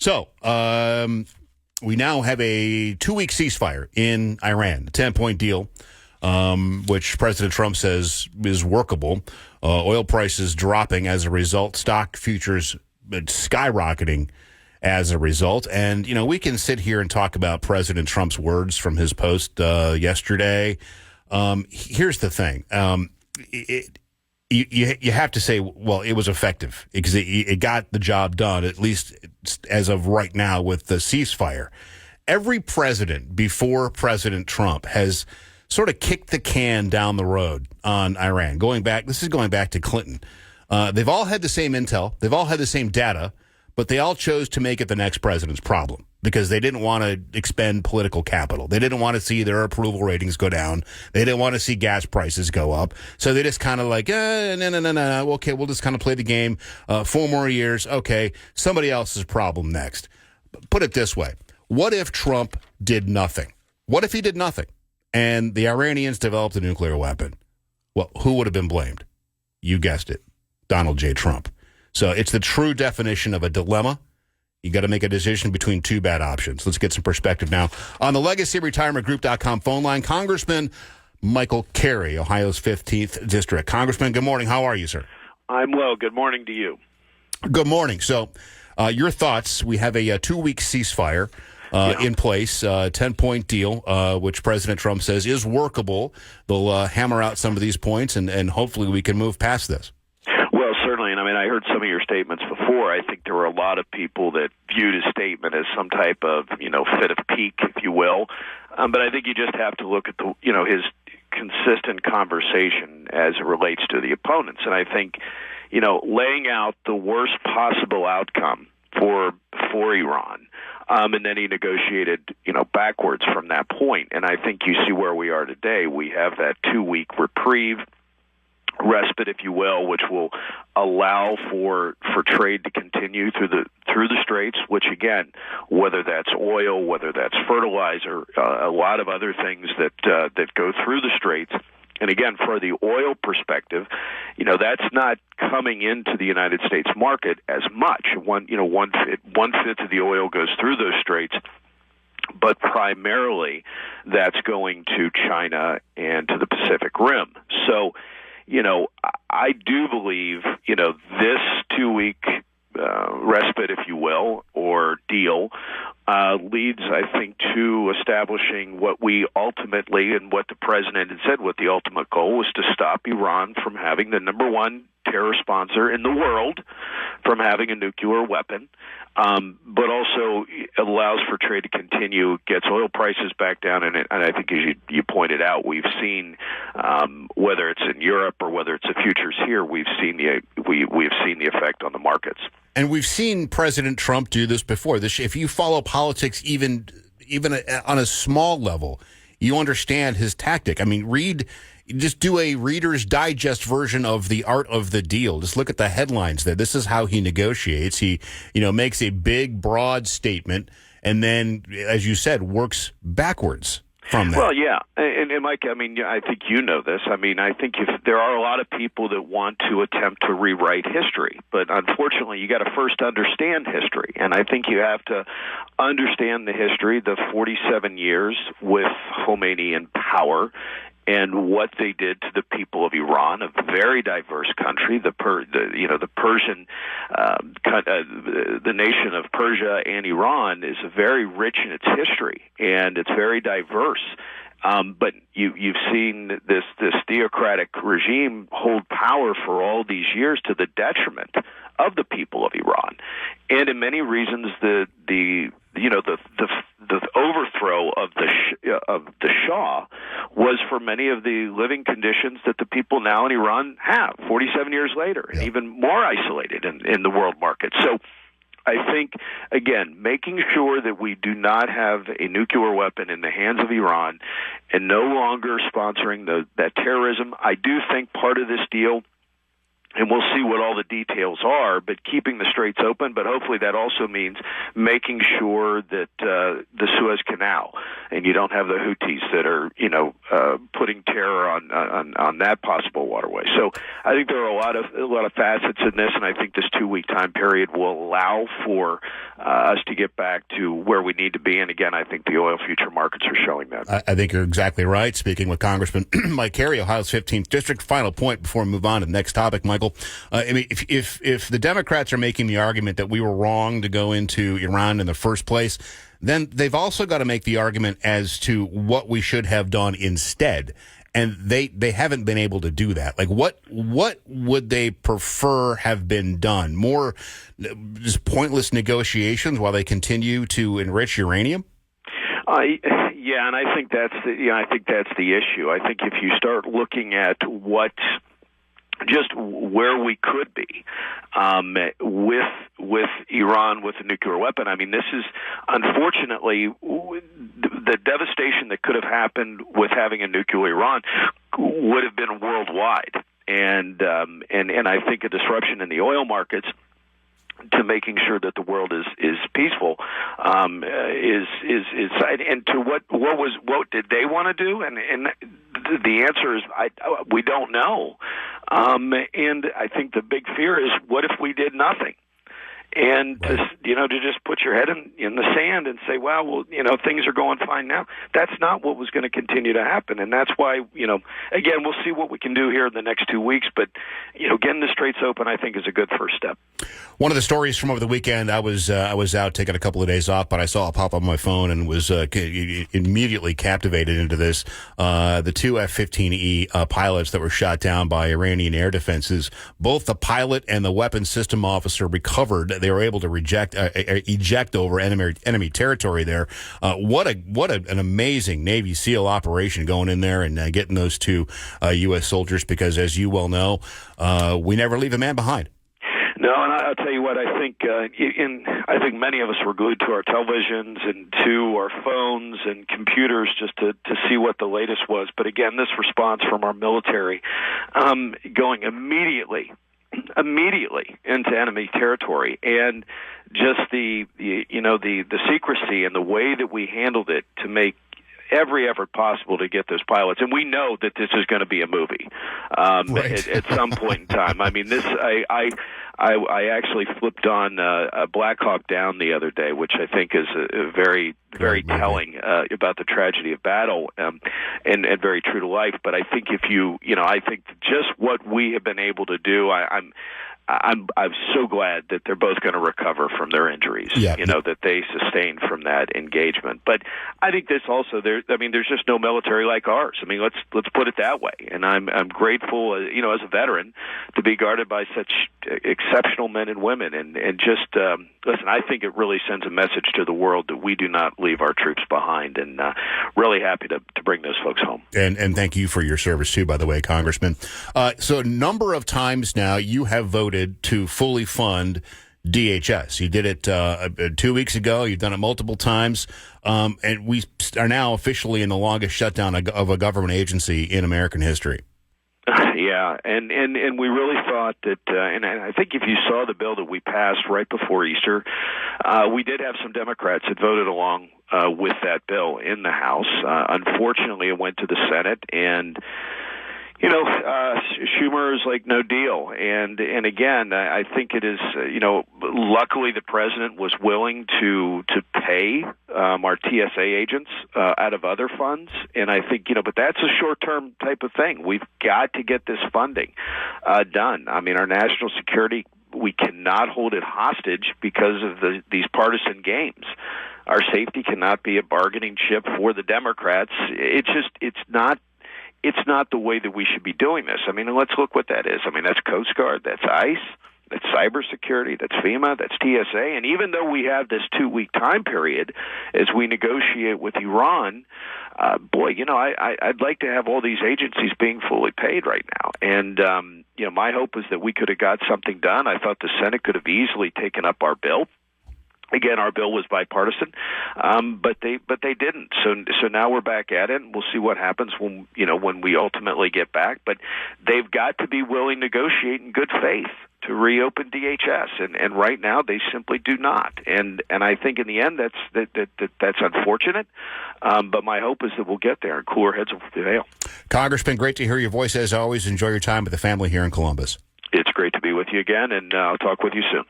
So, we now have a 2-week ceasefire in Iran, a 10-point deal, which President Trump says is workable. Oil prices dropping as a result, stock futures skyrocketing as a result. And, we can sit here and talk about President Trump's words from his post yesterday. Here's the thing. You have to say, well, it was effective because it got the job done, at least as of right now with the ceasefire. Every president before President Trump has sort of kicked the can down the road on Iran. This is going back to Clinton. They've all had the same intel. They've all had the same data, but they all chose to make it the next president's problem because they didn't want to expend political capital. They didn't want to see their approval ratings go down. They didn't want to see gas prices go up. So they just kind of like, no. Okay, we'll just kind of play the game. 4 more years. Okay, somebody else's problem next. Put it this way. What if Trump did nothing? What if he did nothing and the Iranians developed a nuclear weapon? Well, who would have been blamed? You guessed it, Donald J. Trump. So it's the true definition of a dilemma. You got to make a decision between two bad options. Let's get some perspective now. On the LegacyRetirementGroup.com phone line, Congressman Michael Carey, Ohio's 15th District. Congressman, good morning. How are you, sir? I'm well. Good morning to you. Good morning. So your thoughts, we have a 2-week ceasefire in place, 10-point deal, which President Trump says is workable. They'll hammer out some of these points, and hopefully we can move past this. Well, certainly. And I heard some of your statements before. I think there were a lot of people that viewed his statement as some type of, fit of pique, if you will. But I think you just have to look at his consistent conversation as it relates to the opponents. And I think, laying out the worst possible outcome for Iran. And then he negotiated, backwards from that point. And I think you see where we are today. We have that 2-week reprieve, respite, if you will, which will allow for trade to continue through the straits, which again, whether that's oil, whether that's fertilizer, a lot of other things that go through the straits. And again, for the oil perspective, that's not coming into the United States market as much. One fifth of the oil goes through those straits, but primarily that's going to China and to the Pacific Rim. So, I do believe, this 2-week respite, if you will, or deal, leads, I think, to establishing what we ultimately, and what the president had said, what the ultimate goal was to stop Iran from having the number one terror sponsor in the world from having a nuclear weapon, but also allows for trade to continue, gets oil prices back down, and I think, as you pointed out, we've seen, whether it's in Europe or whether it's the futures here, we've seen the effect on the markets. And we've seen President Trump do this before. If you follow politics, even on a small level, you understand his tactic. Just do a Reader's Digest version of The Art of the Deal. Just look at the headlines there. This is how he negotiates. He, makes a big, broad statement, and then, as you said, works backwards from that. Well, yeah. And Mike, I think you know this. I think if there are a lot of people that want to attempt to rewrite history, but unfortunately, you got to first understand history. And I think you have to understand the history, the 47 years with Khomeini in power, and what they did to the people of Iran, a very diverse country. The Persian, the nation of Persia and Iran is very rich in its history, and it's very diverse. But you've seen this theocratic regime hold power for all these years to the detriment of the people of Iran, and in many reasons the overthrow of the Shah was for many of the living conditions that the people now in Iran have 47 years later, and even more isolated in the world market. So I think, again, making sure that we do not have a nuclear weapon in the hands of Iran and no longer sponsoring that terrorism. I do think part of this deal, and we'll see what all the details are, but keeping the straits open, but hopefully that also means making sure that the Suez Canal and you don't have the Houthis that are, putting terror on that possible waterway. So I think there are a lot of facets in this, and I think this 2-week time period will allow for us to get back to where we need to be. And again, I think the oil future markets are showing that. I think you're exactly right. Speaking with Congressman Mike Carey, Ohio's 15th District. Final point before we move on to the next topic, Michael. If the Democrats are making the argument that we were wrong to go into Iran in the first place, then they've also got to make the argument as to what we should have done instead. And they haven't been able to do that. Like, what would they prefer have been done? More just pointless negotiations while they continue to enrich uranium? Yeah, and I think that's the issue. I think if you start looking at just where we could be with Iran with a nuclear weapon. I mean, this is unfortunately the devastation that could have happened with having a nuclear Iran would have been worldwide, and I think a disruption in the oil markets to making sure that the world is peaceful is and to what did they want to do, and the answer is we don't know, and I think the big fear is what if we did nothing. And to just put your head in the sand and say, well, things are going fine now. That's not what was going to continue to happen, and that's why, again, we'll see what we can do here in the next 2 weeks. But getting the Straits open, I think, is a good first step. One of the stories from over the weekend, I was out taking a couple of days off, but I saw it pop up on my phone and was immediately captivated into this. The two F-15E pilots that were shot down by Iranian air defenses, both the pilot and the weapons system officer recovered. They were able to eject over enemy territory there. What an amazing Navy SEAL operation going in there and getting those two U.S. soldiers, because as you well know, we never leave a man behind. No, and I'll tell you what, I think many of us were glued to our televisions and to our phones and computers just to see what the latest was. But again, this response from our military going immediately into enemy territory, and just the secrecy and the way that we handled it to make every effort possible to get those pilots. And we know that this is going to be a movie right. at some point in time. I mean, this I actually flipped on Black Hawk Down the other day, which I think is a very telling about the tragedy of battle, and very true to life. But I think I think just what we have been able to do, I'm so glad that they're both going to recover from their injuries, that they sustained from that engagement. But I think this also, there's just no military like ours. I mean, let's put it that way. And I'm grateful, as a veteran, to be guarded by such exceptional men and women. And just listen, I think it really sends a message to the world that we do not leave our troops behind. And really happy to bring those folks home. And thank you for your service too, by the way, Congressman. So a number of times now you have voted to fully fund DHS. You did it 2 weeks ago. You've done it multiple times. And we are now officially in the longest shutdown of a government agency in American history. Yeah, and we really thought that, and I think if you saw the bill that we passed right before Easter, we did have some Democrats that voted along with that bill in the House. Unfortunately, it went to the Senate, and Schumer is like, no deal. And again, I think it is, luckily the president was willing to pay our TSA agents out of other funds. And I think, but that's a short-term type of thing. We've got to get this funding done. I mean, our national security, we cannot hold it hostage because of these partisan games. Our safety cannot be a bargaining chip for the Democrats. It's not the way that we should be doing this. I mean, let's look what that is. I mean, that's Coast Guard, that's ICE, that's cybersecurity, that's FEMA, that's TSA. And even though we have this 2-week time period as we negotiate with Iran, I'd like to have all these agencies being fully paid right now. And, my hope is that we could have got something done. I thought the Senate could have easily taken up our bill. Again, our bill was bipartisan, but they didn't. So now we're back at it, and we'll see what happens when we ultimately get back. But they've got to be willing to negotiate in good faith. to reopen DHS, and right now they simply do not. And I think in the end that's unfortunate. But my hope is that we'll get there and cooler heads will prevail. Congressman, great to hear your voice as always. Enjoy your time with the family here in Columbus. It's great to be with you again, and I'll talk with you soon.